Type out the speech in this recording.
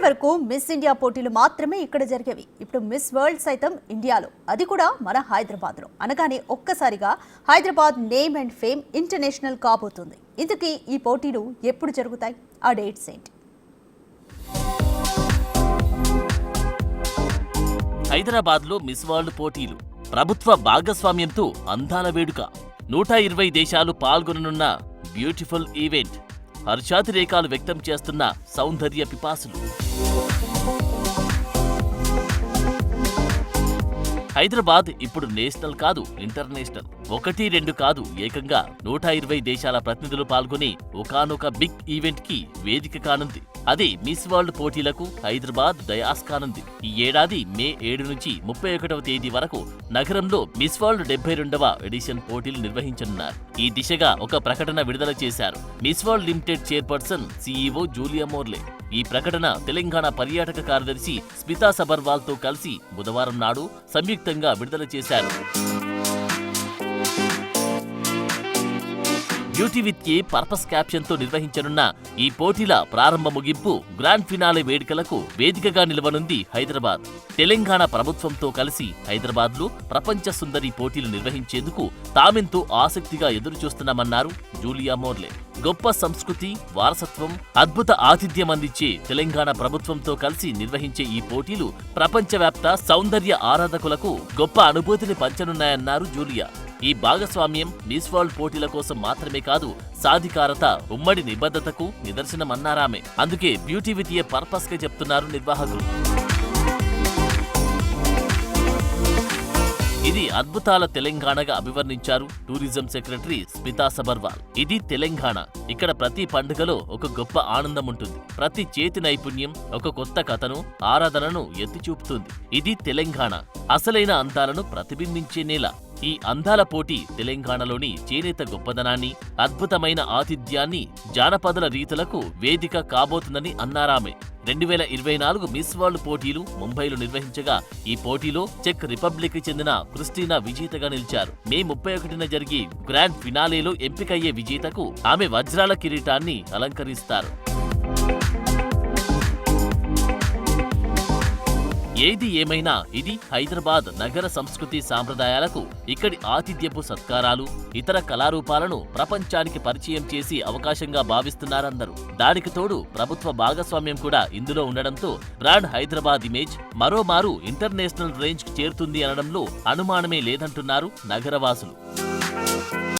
వరకు miss India పోటీలు మాత్రమే ఇక్కడ జరిగేవి. ఇప్పుడు మిస్ వరల్డ్ సైతం ఇండియాలో, అది కూడా మన హైదరాబాద్లో. అనగానే ఒక్కసారిగా Hyderabad name and fame international కాబోతుంది. ఇంతకీ ఈ పోటీలు ఎప్పుడు జరుగుతాయి? ఆ డేట్స్ ఏంటి? హైదరాబాద్లో మిస్ వరల్డ్ పోటీలు ప్రభుత్వ భాగస్వామ్యంతో అందాల వేడుక. 120 దేశాలు పాల్గొననున్న బ్యూటిఫుల్ ఈవెంట్. హర్షాతిరేకాలు వ్యక్తం చేస్తున్న సౌందర్య పిపాసులు. హైదరాబాద్ ఇప్పుడు నేషనల్ కాదు, ఇంటర్నేషనల్. 1-2 కాదు, ఏకంగా 120 దేశాల ప్రతినిధులు పాల్గొని ఒకానొక బిగ్ ఈవెంట్ కి వేదిక కానుంది. అదే మిస్ వరల్డ్ పోటీలకు హైదరాబాద్ డయాస్ కానుంది. ఈ ఏడాది మే 7 నుంచి 31వ తేదీ వరకు నగరంలో మిస్ వరల్డ్ 72వ ఎడిషన్ పోటీలు నిర్వహించనున్నారు. ఈ దిశగా ఒక ప్రకటన విడుదల చేశారు Miss World Limited chairperson CEO Julia Morley. ఈ ప్రకటన తెలంగాణ పర్యాటక కార్యదర్శి స్మితా సబర్వాల్ తో కలిసి బుధవారం నాడు సంయుక్తంగా విడుదల చేశారు. Beauty with a purpose caption తో నిర్వహించనున్న ఈ పోటీల ప్రారంభ ముగింపు గ్రాండ్ ఫినాలే వేడుకలకు వేదికగా నిలవనుంది హైదరాబాద్. తెలంగాణ ప్రభుత్వంతో కలిసి హైదరాబాద్ లో ప్రపంచ సుందరి పోటీలు నిర్వహించేందుకు తామెంతో ఆసక్తిగా ఎదురుచూస్తున్నామన్నారు జూలియా మోర్లే. గొప్ప సంస్కృతి, వారసత్వం, అద్భుత ఆతిథ్యం అందించే తెలంగాణ ప్రభుత్వంతో కలిసి నిర్వహించే ఈ పోటీలు ప్రపంచవ్యాప్త సౌందర్య ఆరాధకులకు గొప్ప అనుభూతిని పంచనున్నాయన్నారు జూలియా. ఈ భాగస్వామ్యం మిస్ వరల్డ్ పోటీల కోసం మాత్రమే కాదు, సాధికారత, ఉమ్మడి నిబద్ధతకు నిదర్శనమన్నారామె. అందుకే బ్యూటీ విత్ ఏ పర్పస్ గా చెప్తున్నారు నిర్వాహకులు. ఇది అద్భుతాల తెలంగాణగా అభివర్ణించారు టూరిజం సెక్రటరీ స్మితా సబర్వాల్. ఇది తెలంగాణ. ఇక్కడ ప్రతి పండుగలో ఒక గొప్ప ఆనందం ఉంటుంది. ప్రతి చేతి నైపుణ్యం ఒక కొత్త కథను, ఆరాధనను ఎత్తి చూపుతుంది. ఇది తెలంగాణ. అసలైన అందాలను ప్రతిబింబించే నేల. ఈ అందాల పోటీ తెలంగాణలోని చేనేత గొప్పదనాన్ని, అద్భుతమైన ఆతిథ్యాన్ని, జానపదుల రీతులకు వేదిక కాబోతుందని అన్నారామె. 2024 మిస్ వరల్డ్ పోటీలు ముంబైలో నిర్వహించగా ఈ పోటీలో చెక్ రిపబ్లిక్ కి చెందిన క్రిస్టినా విజేతగా నిలిచారు. మే 31న జరిగే గ్రాండ్ ఫినాలేలో ఎంపికయ్యే విజేతకు ఆమె వజ్రాల కిరీటాన్ని అలంకరిస్తారు. ఏది ఏమైనా ఇది హైదరాబాద్ నగర సంస్కృతి సాంప్రదాయాలకు, ఇక్కడి ఆతిథ్యపు సత్కారాలు, ఇతర కళారూపాలను ప్రపంచానికి పరిచయం చేసి అవకాశంగా భావిస్తున్నారందరూ. దానికి తోడు ప్రభుత్వ భాగస్వామ్యం కూడా ఇందులో ఉండడంతో బ్రాండ్ హైదరాబాద్ ఇమేజ్ మరోమారు ఇంటర్నేషనల్ రేంజ్ కు చేరుతుంది అనడంలో అనుమానమే లేదంటున్నారు నగరవాసులు.